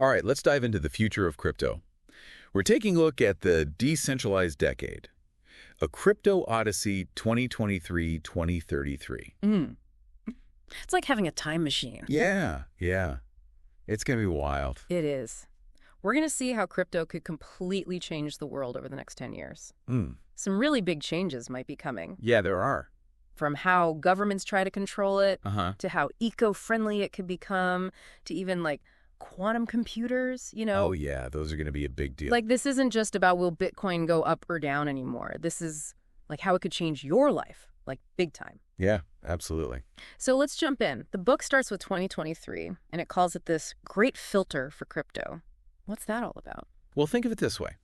All right, let's dive into the future of crypto. We're taking a look at the decentralized decade, a crypto odyssey 2023-2033. It's like having a time machine. Yeah. It's going to be wild. It is. We're going to see how crypto could completely change the world over the next 10 years. Some really big changes might be coming. Yeah, there are. From how governments try to control it, To how eco-friendly it could become, to even like quantum computers, Oh, yeah, those are going to be a big deal. Like, this isn't just about will Bitcoin go up or down anymore. This is like how it could change your life, like big time. Yeah, absolutely. So let's jump in. The book starts with 2023, and it calls it this great filter for crypto. What's that all about? Well, think of it this way.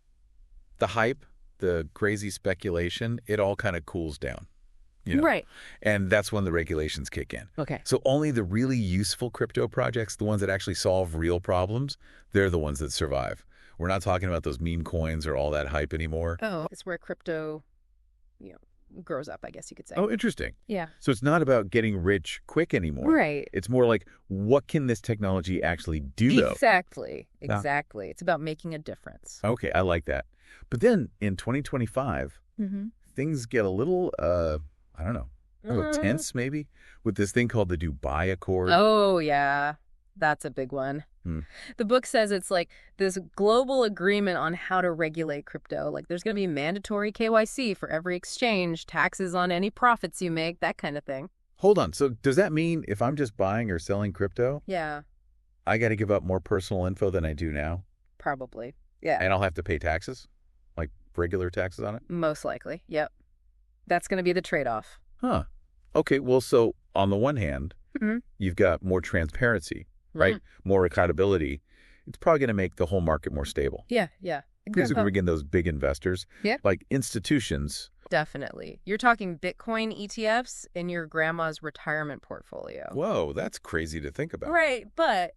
The hype, the crazy speculation, it all kind of cools down. Right. And that's when the regulations kick in. Okay. So only the really useful crypto projects, the ones that actually solve real problems, they're the ones that survive. We're not talking about those meme coins or all that hype anymore. Oh, it's where crypto, grows up, I guess you could say. Oh, interesting. Yeah. So it's not about getting rich quick anymore. Right. It's more like, what can this technology actually do, though? Exactly. It's about making a difference. Okay, I like that. But then in 2025, things get a little, I don't know, a little tense maybe, with this thing called the Dubai Accord. Oh, yeah. That's a big one. The book says it's like this global agreement on how to regulate crypto. Like there's going to be mandatory KYC for every exchange, taxes on any profits you make, that kind of thing. Hold on. So does that mean if I'm just buying or selling crypto, Yeah, I got to give up more personal info than I do now? probably. Yeah, And I'll have to pay taxes? Like regular taxes on it? most likely. Yep. That's going to be the trade-off. Huh. Okay, well, so on the one hand, you've got more transparency, right? More accountability. It's probably going to make the whole market more stable. Yeah. Because we can bring in those big investors, like institutions. Definitely. You're talking Bitcoin ETFs in your grandma's retirement portfolio. Whoa, that's crazy to think about. Right, but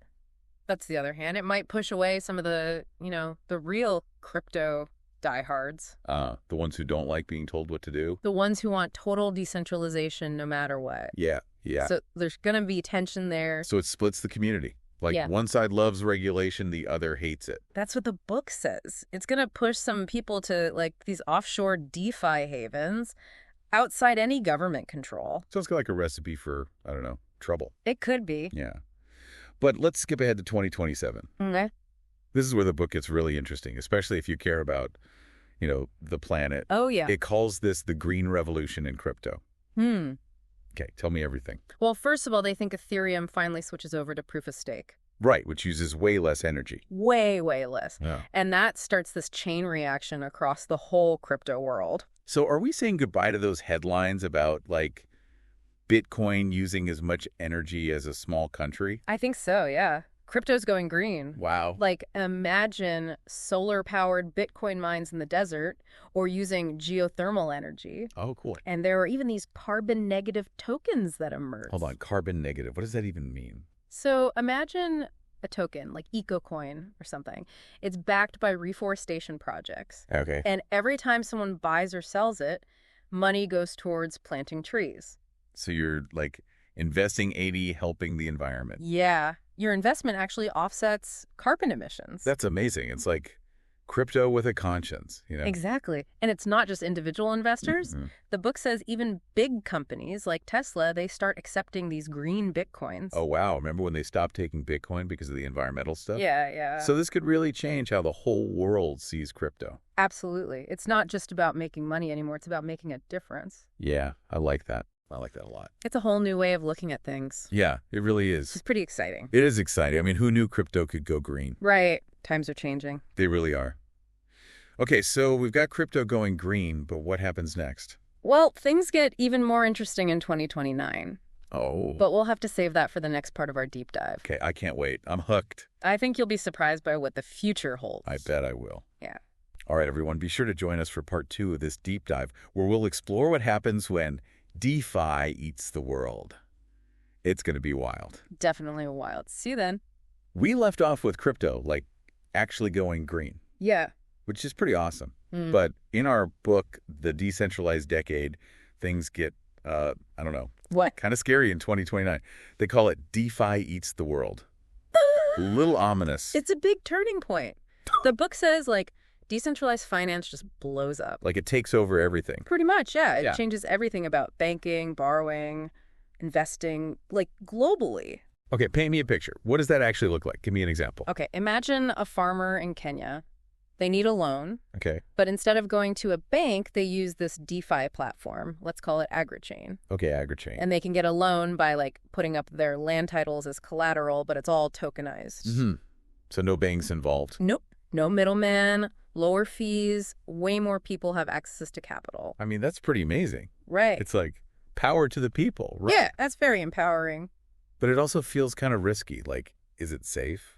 that's the other hand. It might push away some of the, the real crypto diehards. The ones who don't like being told what to do. The ones who want total decentralization no matter what. Yeah. So there's going to be tension there. So it splits the community. Like one side loves regulation, the other hates it. That's what the book says. It's going to push some people to like these offshore DeFi havens outside any government control. Sounds like a recipe for, I don't know, trouble. It could be. Yeah. But let's skip ahead to 2027. Okay. This is where the book gets really interesting, especially if you care about, the planet. Oh, yeah. It calls this the green revolution in crypto. Okay, tell me everything. Well, first of all, they think Ethereum finally switches over to proof of stake. Right, which uses way less energy. Way, way less. Yeah. And that starts this chain reaction across the whole crypto world. So are we saying goodbye to those headlines about, like, Bitcoin using as much energy as a small country? I think so, yeah. Crypto's going green. Wow. Like, imagine solar-powered Bitcoin mines in the desert or using geothermal energy. Oh, cool. And there are even these carbon-negative tokens that emerge. Hold on, carbon negative. What does that even mean? So imagine a token, like EcoCoin or something. It's backed by reforestation projects. Okay. And every time someone buys or sells it, money goes towards planting trees. So you're, like, investing 80, helping the environment. Yeah. Your investment actually offsets carbon emissions. That's amazing. It's like crypto with a conscience, Exactly. And it's not just individual investors. The book says even big companies like Tesla, they start accepting these green Bitcoins. Oh, wow. Remember when they stopped taking Bitcoin because of the environmental stuff? Yeah. So this could really change how the whole world sees crypto. Absolutely. It's not just about making money anymore. It's about making a difference. Yeah, I like that. I like that a lot. It's a whole new way of looking at things. Yeah, it really is. It's pretty exciting. It is exciting. I mean, who knew crypto could go green? Right. Times are changing. They really are. Okay, so we've got crypto going green, but what happens next? Well, things get even more interesting in 2029. Oh. But we'll have to save that for the next part of our deep dive. Okay, I can't wait. I'm hooked. I think you'll be surprised by what the future holds. I bet I will. Yeah. All right, everyone, be sure to join us for part 2 of this deep dive, where we'll explore what happens when DeFi eats the world. It's going to be wild. Definitely wild. See you then. We left off with crypto, like actually going green. Yeah. Which is pretty awesome. But in our book, The Decentralized Decade, things get, I don't know. What? Kind of scary in 2029. They call it DeFi eats the world. A little ominous. It's a big turning point. The book says, like, decentralized finance just blows up. Like it takes over everything. Pretty much, yeah. It changes everything about banking, borrowing, investing, like, globally. Okay, paint me a picture. What does that actually look like? Give me an example. Okay, imagine a farmer in Kenya. They need a loan. Okay. But instead of going to a bank, they use this DeFi platform. Let's call it AgriChain. Okay, AgriChain. And they can get a loan by, like, putting up their land titles as collateral, but it's all tokenized. Mm-hmm. So no banks involved. Nope. No middleman, lower fees, way more people have access to capital. I mean, that's pretty amazing. Right. It's like power to the people, right? Yeah, that's very empowering. But it also feels kind of risky. Like, is it safe?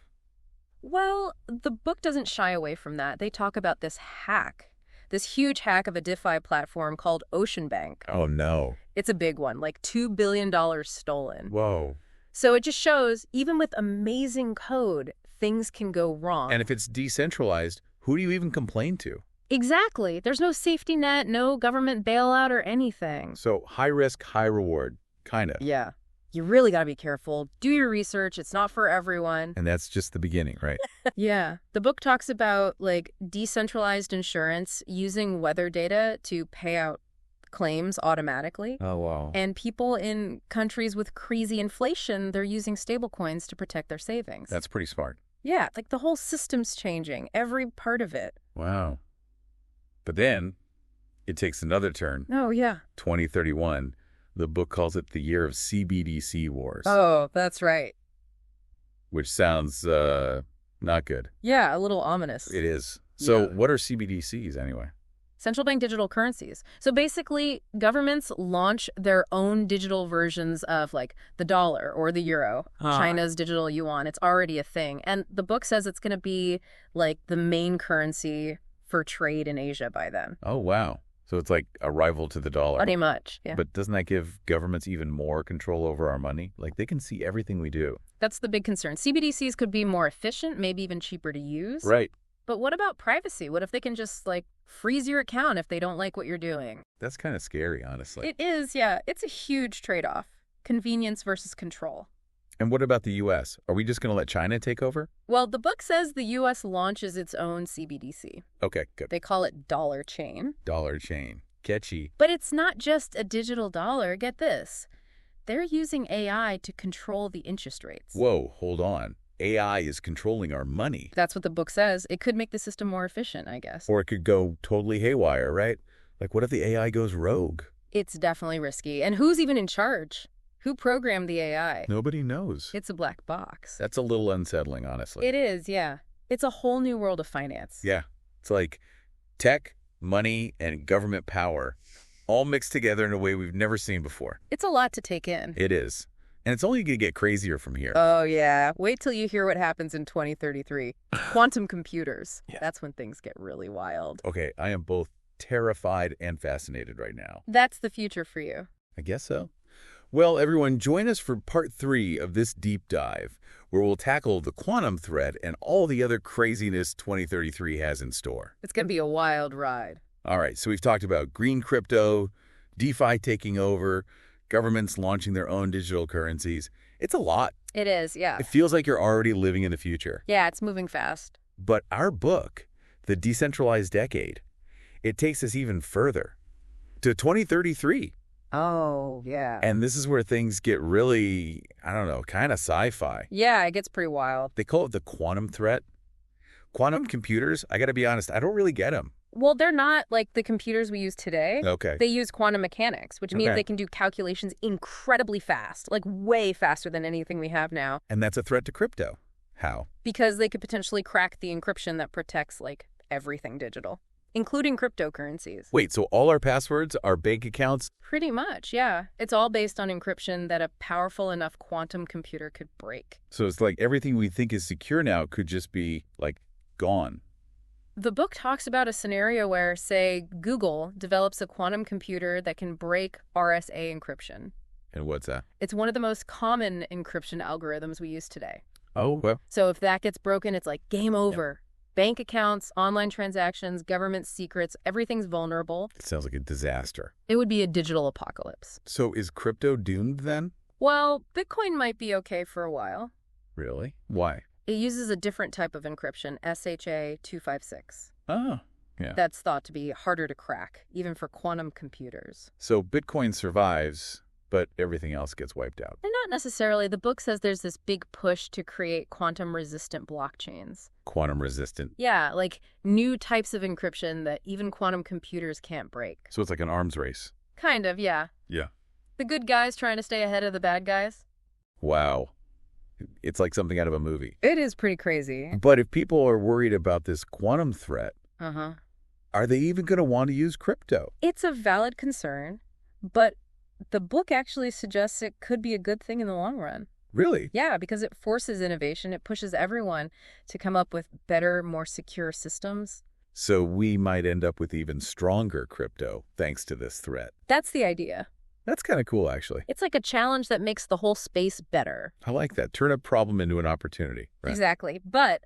Well, the book doesn't shy away from that. They talk about this hack, this huge hack of a DeFi platform called Ocean Bank. Oh, no. It's a big one, like $2 billion stolen. Whoa. So it just shows, even with amazing code, things can go wrong. And if it's decentralized, who do you even complain to? Exactly. There's no safety net, no government bailout or anything. So high risk, high reward, kind of. Yeah. You really got to be careful. Do your research. It's not for everyone. And that's just the beginning, right? Yeah. The book talks about, like, decentralized insurance using weather data to pay out claims automatically. Oh, wow. And people in countries with crazy inflation, they're using stablecoins to protect their savings. That's pretty smart. Yeah, like the whole system's changing, every part of it. Wow. But then it takes another turn. Oh, yeah. 2031. The book calls it the year of CBDC wars. Oh, that's right. Which sounds not good. Yeah, a little ominous. It is. So Yeah. what are CBDCs anyway? Central bank digital currencies. So basically, governments launch their own digital versions of, like, the dollar or the euro, China's digital yuan. It's already a thing. And the book says it's going to be, like, the main currency for trade in Asia by then. Oh, wow. So it's like a rival to the dollar. Pretty much, yeah. But doesn't that give governments even more control over our money? Like, they can see everything we do. That's the big concern. CBDCs could be more efficient, maybe even cheaper to use. Right. But what about privacy? What if they can just, like, freeze your account if they don't like what you're doing? That's kind of scary, honestly. It is, yeah. It's a huge trade-off. Convenience versus control. And what about the U.S.? Are we just going to let China take over? Well, the book says the U.S. launches its own CBDC. Okay, good. They call it Dollar Chain. Dollar Chain. Catchy. But it's not just a digital dollar. Get this. They're using AI to control the interest rates. Whoa, hold on. AI is controlling our money. That's what the book says. It could make the system more efficient, I guess. Or it could go totally haywire, right? Like, what if the AI goes rogue? It's definitely risky. And who's even in charge? Who programmed the AI? Nobody knows. It's a black box. That's a little unsettling, honestly. It is, yeah. It's a whole new world of finance. Yeah. It's like tech, money, and government power all mixed together in a way we've never seen before. It's a lot to take in. It is. And it's only going to get crazier from here. Oh, yeah. Wait till you hear what happens in 2033. Quantum computers. Yeah. That's when things get really wild. Okay, I am both terrified and fascinated right now. That's the future for you. I guess so. Well, everyone, join us for part 3 of this deep dive, where we'll tackle the quantum threat and all the other craziness 2033 has in store. It's going to be a wild ride. All right, so we've talked about green crypto, DeFi taking over, governments launching their own digital currencies. It's a lot. It is, yeah. It feels like you're already living in the future. Yeah, it's moving fast. But our book, The Decentralized Decade, it takes us even further, to 2033. Oh, yeah. And this is where things get really, I don't know, kind of sci-fi. Yeah, it gets pretty wild. They call it the quantum threat. Quantum computers, I got to be honest, I don't really get them. Well, they're not like the computers we use today. Okay. They use quantum mechanics, which means Okay. they can do calculations incredibly fast, like way faster than anything we have now, And that's a threat to crypto. How? because they could potentially crack the encryption that protects, like, everything digital, including cryptocurrencies. Wait, so all our passwords, our bank accounts? Pretty much, yeah. It's all based on encryption that a powerful enough quantum computer could break. So it's like everything we think is secure now could just be, like, gone. The book talks about a scenario where, say, Google develops a quantum computer that can break RSA encryption. And what's that? It's one of the most common encryption algorithms we use today. Oh, well. So if that gets broken, it's like game over. Bank accounts, online transactions, government secrets, everything's vulnerable. It sounds like a disaster. It would be a digital apocalypse. So is crypto doomed then? Well, Bitcoin might be okay for a while. Really? Why? It uses a different type of encryption, SHA-256. Oh, yeah. That's thought to be harder to crack, even for quantum computers. So Bitcoin survives, but everything else gets wiped out. And not necessarily. The book says there's this big push to create quantum-resistant blockchains. Quantum resistant. Yeah, like new types of encryption that even quantum computers can't break. So it's like an arms race. Kind of, yeah. Yeah. The good guys trying to stay ahead of the bad guys. Wow. It's like something out of a movie. It is pretty crazy. But if people are worried about this quantum threat, are they even going to want to use crypto? It's a valid concern, but the book actually suggests it could be a good thing in the long run. Really? Yeah, because it forces innovation. It pushes everyone to come up with better, more secure systems. So we might end up with even stronger crypto thanks to this threat. That's the idea. That's kind of cool, actually. It's like a challenge that makes the whole space better. I like that. Turn a problem into an opportunity. Right? Exactly. But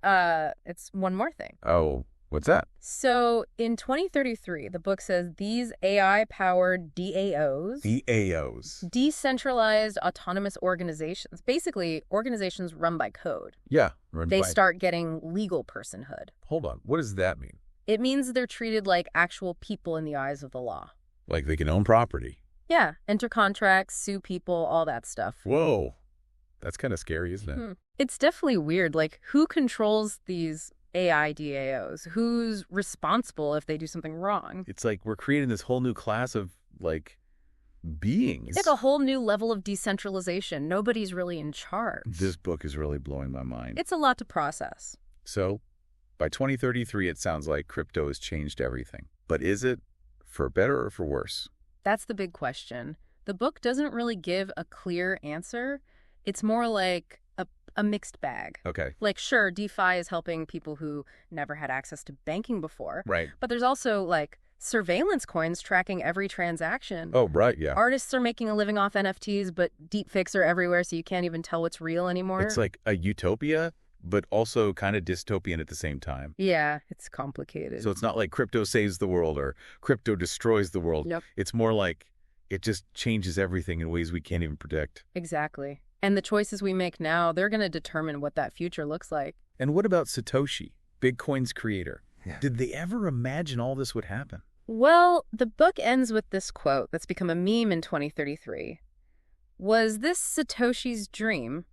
it's one more thing. Oh, what's that? So in 2033, the book says these AI-powered DAOs... DAOs. Decentralized Autonomous Organizations. Basically, organizations run by code. Yeah. They start getting legal personhood. Hold on. What does that mean? It means they're treated like actual people in the eyes of the law. Like they can own property. Yeah, enter contracts, sue people, all that stuff. Whoa. That's kind of scary, isn't it? It's definitely weird. Like, who controls these AI DAOs? Who's responsible if they do something wrong? It's like we're creating this whole new class of, like, beings. It's like a whole new level of decentralization. Nobody's really in charge. This book is really blowing my mind. It's a lot to process. So, by 2033, it sounds like crypto has changed everything. But is it for better or for worse? That's the big question. The book doesn't really give a clear answer. It's more like a mixed bag. Okay. Like, sure, DeFi is helping people who never had access to banking before. Right. But there's also, like, surveillance coins tracking every transaction. Oh, right, yeah. Artists are making a living off NFTs, but deepfakes are everywhere, so you can't even tell what's real anymore. It's like a utopia, but also kind of dystopian at the same time. Yeah, it's complicated. So it's not like crypto saves the world or crypto destroys the world. Nope. It's more like it just changes everything in ways we can't even predict. Exactly. And the choices we make now, they're going to determine what that future looks like. And what about Satoshi, Bitcoin's creator? Yeah. Did they ever imagine all this would happen? Well, the book ends with this quote that's become a meme in 2033. Was this Satoshi's dream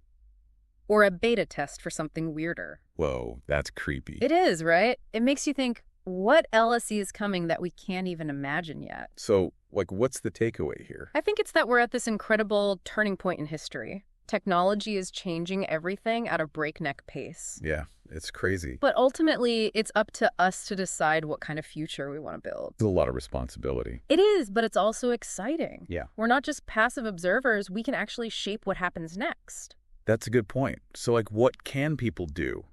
or a beta test for something weirder? Whoa, that's creepy. It is, right? It makes you think, what LSE is coming that we can't even imagine yet? So, like, what's the takeaway here? I think it's that we're at this incredible turning point in history. Technology is changing everything at a breakneck pace. Yeah, it's crazy. But ultimately, it's up to us to decide what kind of future we want to build. It's a lot of responsibility. It is, but it's also exciting. Yeah. We're not just passive observers. We can actually shape what happens next. That's a good point. So, like, what can people do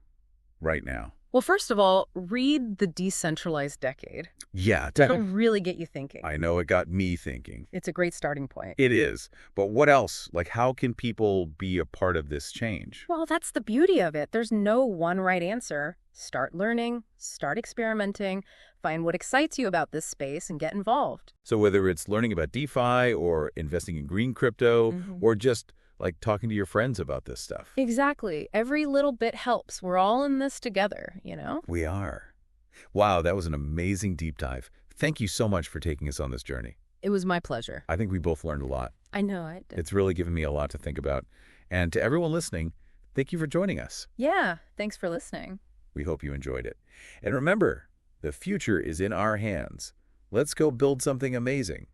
right now? Well, first of all, read The Decentralized Decade. Yeah, It'll really get you thinking. I know it got me thinking. It's a great starting point. It is. But what else? Like, how can people be a part of this change? Well, that's the beauty of it. There's no one right answer. Start learning, start experimenting, find what excites you about this space, and get involved. So whether it's learning about DeFi or investing in green crypto or just like talking to your friends about this stuff. Exactly. Every little bit helps. We're all in this together, you know? We are. Wow, that was an amazing deep dive. Thank you so much for taking us on this journey. It was my pleasure. I think we both learned a lot. I know I did. It's really given me a lot to think about. And to everyone listening, thank you for joining us. Yeah, thanks for listening. We hope you enjoyed it. And remember, the future is in our hands. Let's go build something amazing